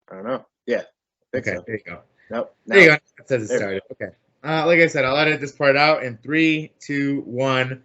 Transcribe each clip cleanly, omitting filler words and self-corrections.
I don't know. Yeah, I think Okay, so. there you go. Nope. There you No. go. It says it There. started. Okay. Like I said, I'll edit this part out in 3, 2, 1.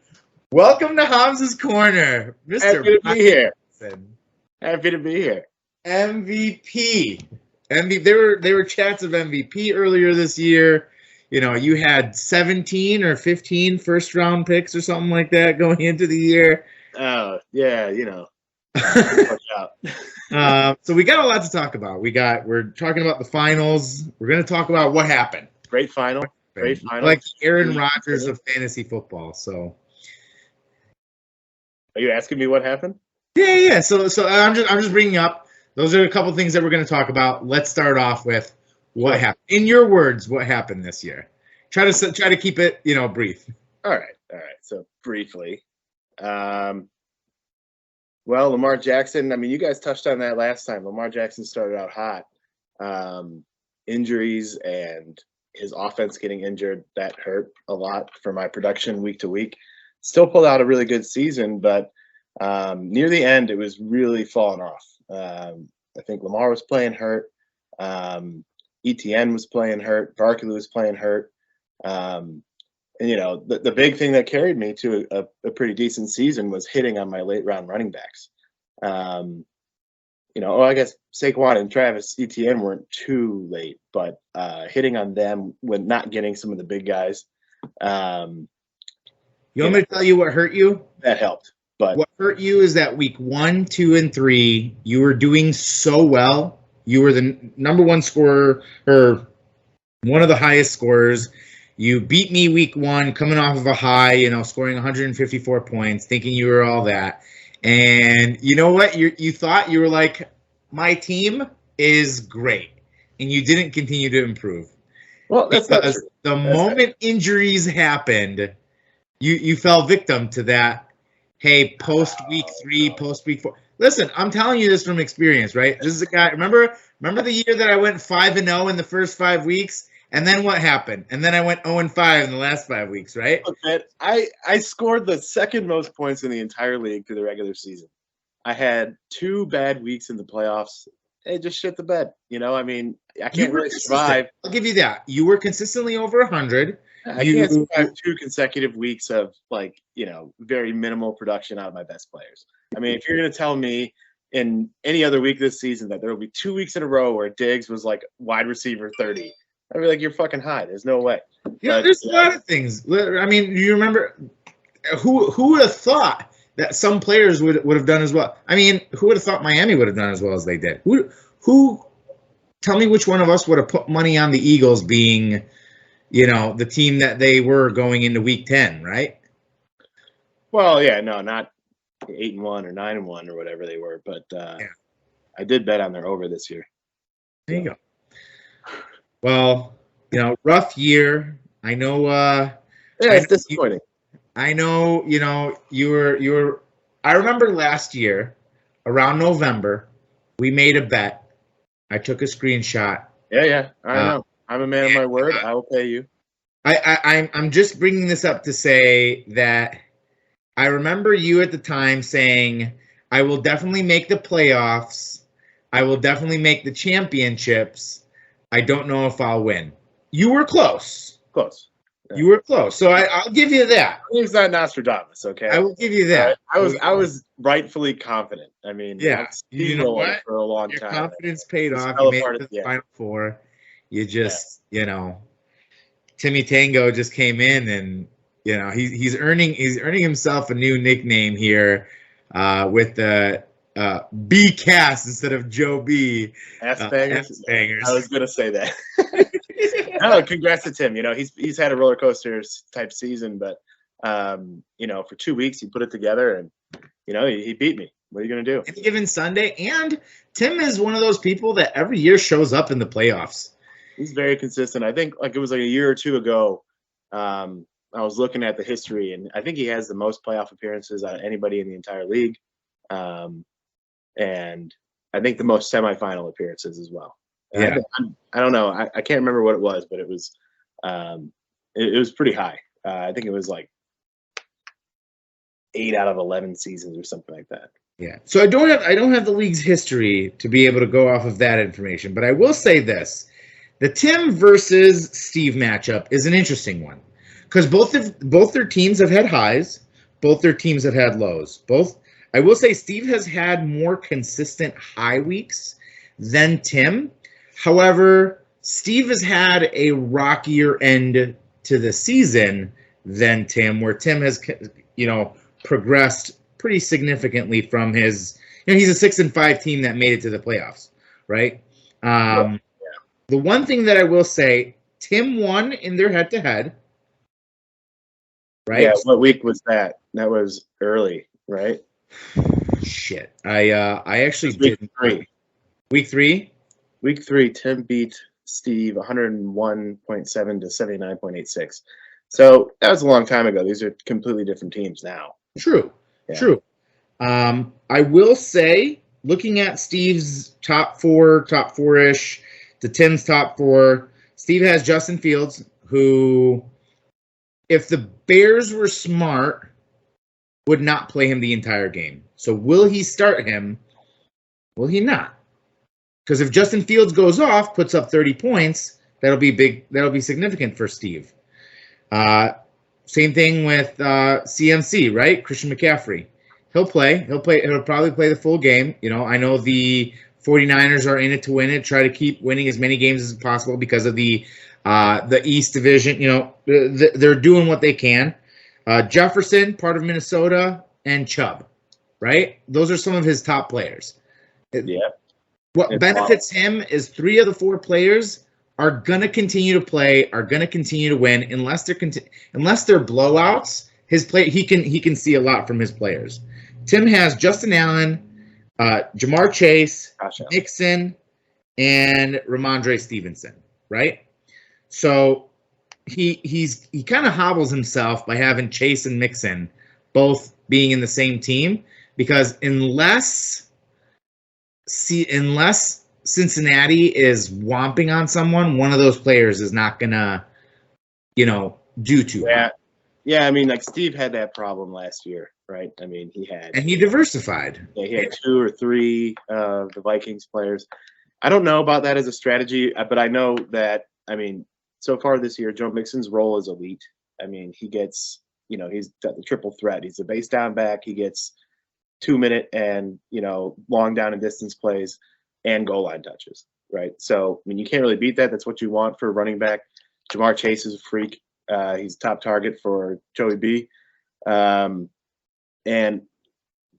Welcome to Hamza's Corner, Mr. Happy to be Brian here. Casson, Happy to be here. MVP. There were chats of MVP earlier this year. You know, you had 17 or 15 first round picks or something like that going into the year. Oh yeah, you know. Watch out. So we got a lot to talk about. We're talking about the finals. We're going to talk about what happened. Great final. Great final. Like the Aaron Rodgers of fantasy football. So Are you asking me what happened? yeah. So I'm just bringing up. Those are a couple things that we're going to talk about. Let's start off with what happened. In your words, what happened this year? Try to keep it, brief. All right. So briefly, well, Lamar Jackson. I mean, you guys touched on that last time. Lamar Jackson started out hot. Injuries and his offense getting injured, that hurt a lot for my production week to week. Still pulled out a really good season, but near the end, it was really falling off. I think Lamar was playing hurt. ETN was playing hurt. Barkley was playing hurt. And, the big thing that carried me to a pretty decent season was hitting on my late round running backs. I guess Saquon and Travis Etienne weren't too late, but hitting on them when not getting some of the big guys. You want me to tell you what hurt you? That helped. But what hurt you is that week 1, 2, and 3, you were doing so well. You were the number one scorer or one of the highest scorers. You beat me week 1, coming off of a high, scoring 154 points, thinking you were all that. And you know what? You thought you were like, my team is great. And you didn't continue to improve. Well, that's because the moment injuries happened, you fell victim to that. Hey, post week 3, post week 4. Listen, I'm telling you this from experience, right? This is a guy. Remember the year that I went 5-0 in the first 5 weeks, and then what happened? And then I went 0-5 in the last 5 weeks, right? Look, man, I scored the second most points in the entire league through the regular season. I had 2 bad weeks in the playoffs. Hey, just shit the bed. I mean, I can't really survive. I'll give you that. You were consistently over 100. I can't survive 2 consecutive weeks of very minimal production out of my best players. I mean, if you're going to tell me in any other week this season that there will be 2 weeks in a row where Diggs was like wide receiver 30, I'd be like, you're fucking high. There's no way. There's a lot of things. I mean, you remember who would have thought that some players would have done as well? I mean, who would have thought Miami would have done as well as they did? Who? Tell me which one of us would have put money on the Eagles being, the team that they were going into week 10, right? Well, yeah, no, not 8-1 or 9-1 or whatever they were, but I did bet on their over this year. There you go. Well, rough year. I know. It's disappointing. I know. You were. I remember last year, around November, we made a bet. I took a screenshot. Yeah. I know. I'm a man of my word. I will pay you. I'm just bringing this up to say that I remember you at the time saying, I will definitely make the playoffs. I will definitely make the championships. I don't know if I'll win. You were close. Close. Yeah. You were close. So I'll give you that. He's not Nostradamus, okay? I will give you that. I was rightfully confident. I mean, yeah, you know what? For a long Your time. Your confidence paid off. You made it to the Final Four. You just, Timmy Tango just came in, and he's earning himself a new nickname here with the B Cast instead of Joe B. Ass bangers. I was gonna say that. No, congrats to Tim. He's had a roller coaster type season, but for 2 weeks he put it together, and he beat me. What are you gonna do? Any given Sunday, and Tim is one of those people that every year shows up in the playoffs. He's very consistent. I think it was like a year or two ago. I was looking at the history, and I think he has the most playoff appearances out of anybody in the entire league, and I think the most semifinal appearances as well. Yeah, I don't know. I can't remember what it was, but it was pretty high. I think it was like 8 out of 11 seasons or something like that. Yeah. So I don't have the league's history to be able to go off of that information, but I will say this. The Tim versus Steve matchup is an interesting one because both their teams have had highs, both their teams have had lows. I will say Steve has had more consistent high weeks than Tim. However, Steve has had a rockier end to the season than Tim, where Tim has, progressed pretty significantly from his. He's a 6-5 team that made it to the playoffs, right? The one thing that I will say, Tim won in their head-to-head, right? Yeah, what week was that? That was early, right? Shit. I actually week did 3. Week 3? Week 3, Tim beat Steve 101.7 to 79.86. So that was a long time ago. These are completely different teams now. True. I will say, looking at Steve's top four-ish, to Tim's top 4, Steve has Justin Fields, who, if the Bears were smart, would not play him the entire game. So will he start him? Will he not? Because if Justin Fields goes off, puts up 30 points, that'll be big. That'll be significant for Steve. Same thing with CMC, right? Christian McCaffrey. He'll play. He'll probably play the full game. I know the 49ers are in it to win it, try to keep winning as many games as possible because of the East Division. They're doing what they can. Jefferson, part of Minnesota, and Chubb, right? Those are some of his top players. Yeah. What benefits him is 3 of the 4 players are gonna continue to play, are gonna continue to win, unless they're blowouts. He can see a lot from his players. Tim has Justin Allen, Jamar Chase, Mixon, and Ramondre Stevenson, right? So he kind of hobbles himself by having Chase and Mixon both being in the same team, because unless Cincinnati is whomping on someone, one of those players is not gonna, do too much. Yeah, I mean, like Steve had that problem last year, right? I mean, he diversified. Yeah, he had 2 or 3 of the Vikings players. I don't know about that as a strategy, but I know that, so far this year, Joe Mixon's role is elite. I mean, he gets, he's got the triple threat. He's a base down back. He gets 2-minute and, long down and distance plays and goal line touches, right? So, you can't really beat that. That's what you want for a running back. Jamar Chase is a freak. He's top target for Joey B. And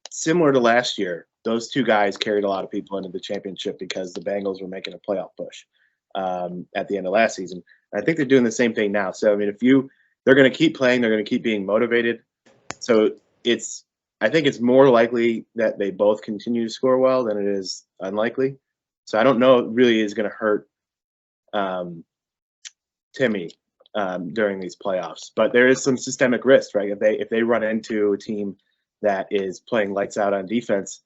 similar to last year, those 2 guys carried a lot of people into the championship because the Bengals were making a playoff push at the end of last season. And I think they're doing the same thing now. So, they're going to keep playing. They're going to keep being motivated. So I think it's more likely that they both continue to score well than it is unlikely. So I don't know it really is going to hurt Timmy during these playoffs. But there is some systemic risk, right? If they run into a team that is playing lights out on defense,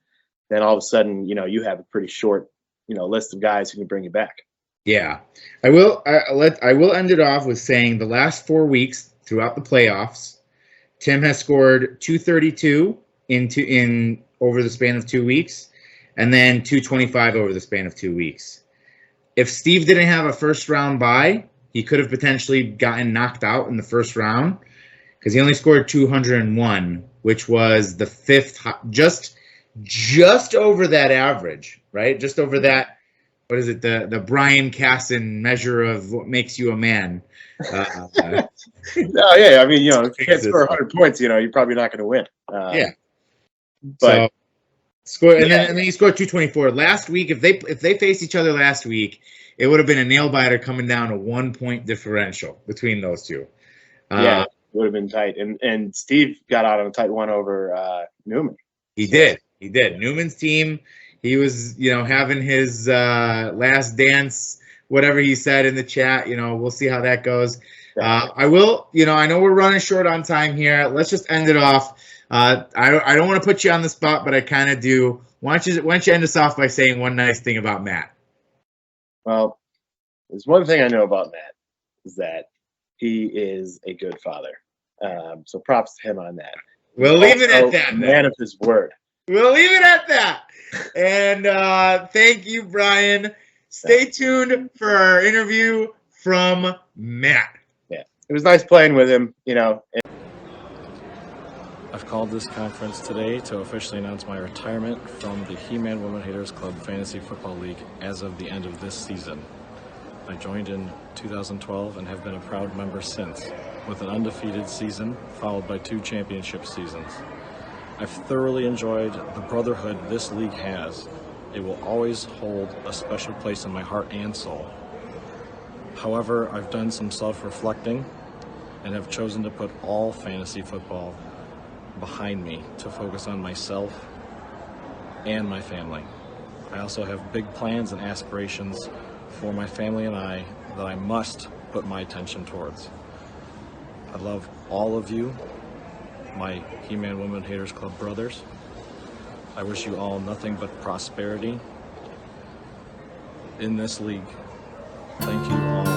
then all of a sudden, you have a pretty short, list of guys who can bring you back. Yeah, I will end it off with saying the last 4 weeks throughout the playoffs, Tim has scored 232 in over the span of 2 weeks, and then 225 over the span of 2 weeks. If Steve didn't have a first round bye, he could have potentially gotten knocked out in the first round because he only scored 201, which was the 5th, just over that average, right? Just over that. What is it? The Brian Casson measure of what makes you a man. No, yeah. If you can't score 100 points, you're probably not going to win. Yeah. But and then he scored 224 last week. If they faced each other last week, it would have been a nail biter coming down a 1-point differential between those 2. Yeah, it would have been tight. And Steve got out on a tight one over Newman. He did. Newman's team. He was, having his last dance, whatever he said in the chat. We'll see how that goes. I will, I know we're running short on time here. Let's just end it off. I don't want to put you on the spot, but I kind of do. Why don't you end us off by saying one nice thing about Matt? Well, there's one thing I know about Matt is that he is a good father. So props to him on that. We'll leave it at Also that. a man of his word. We'll leave it at that. And thank you, Brian. Stay tuned for our interview from Matt. Yeah, it was nice playing with him. I've called this conference today to officially announce my retirement from the He-Man Women Haters Club Fantasy Football League as of the end of this season. I joined in 2012 and have been a proud member since, with an undefeated season followed by 2 championship seasons. I've thoroughly enjoyed the brotherhood this league has. It will always hold a special place in my heart and soul. However, I've done some self-reflecting and have chosen to put all fantasy football behind me to focus on myself and my family. I also have big plans and aspirations for my family and I that I must put my attention towards. I love all of you, my He-Man Women Haters Club brothers. I wish you all nothing but prosperity in this league. Thank you all.